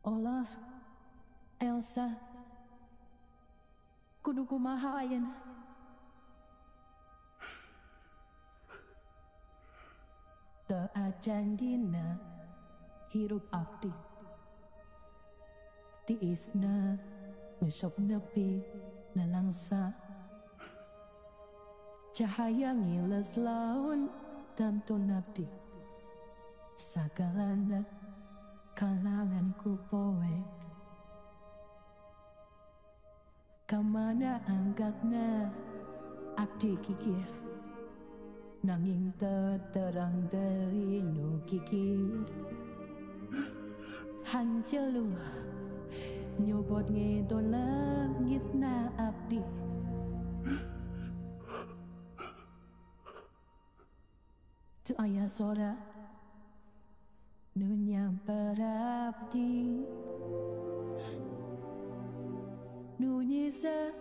Olaf, Elsa, kudu kumaha ayeuna? Teu ajanjina hirup abdi, tiisna ngesok nepi nalangsa, cahaya ngiles laun tamtun abdi, sagalana kalangan ku poek. Kamana anggatna abdi kikir, nanging terang deui nu kikir. Hancelu nyobot ngedon langitna abdi, teu aya sora nu nyamper abdi, nu nyisa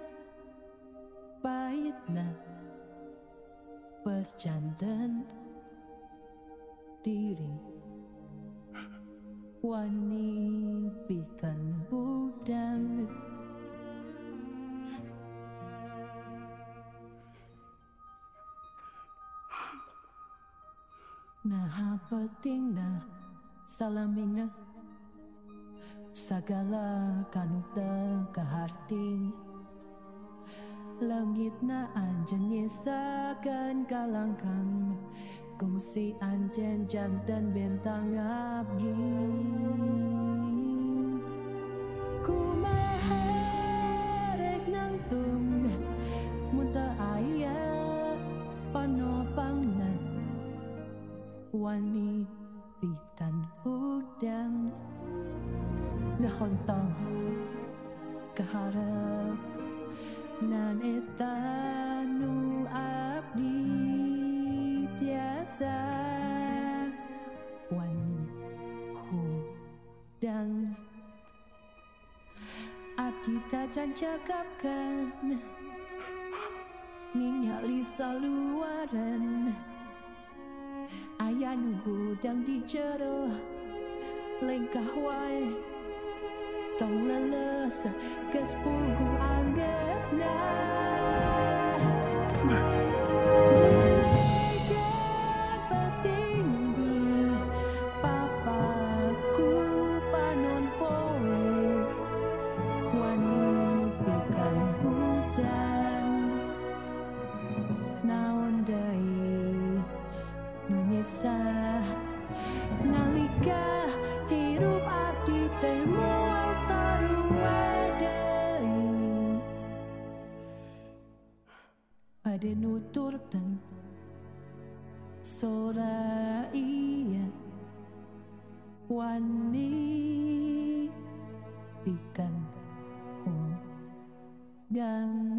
pahitna berjantan diri, wani pikan udang. Nah pentingna salamina sagala kanu teu kaharti, langitna anjeun nyisakeun kalangkang, kungsi anjeun janten bentang abdi. Kumaha rek nangtung mun teu aya panopangna, wani pitan udang. Ngahontong kaharep nan eta nu abdi tiasa wani hudang. Abdi tajan cakapkan ningali saluaran, aya nu hudang di jero lengkah wae, tong leles geus pugu anggesna. Malaikat petinggi papaku panon poe, wani pikan hudan. Naon deui nu nyisa nalika hirup abdi teh moal sarua deui. Ade nuturkeun sora iya wani pikan hudang.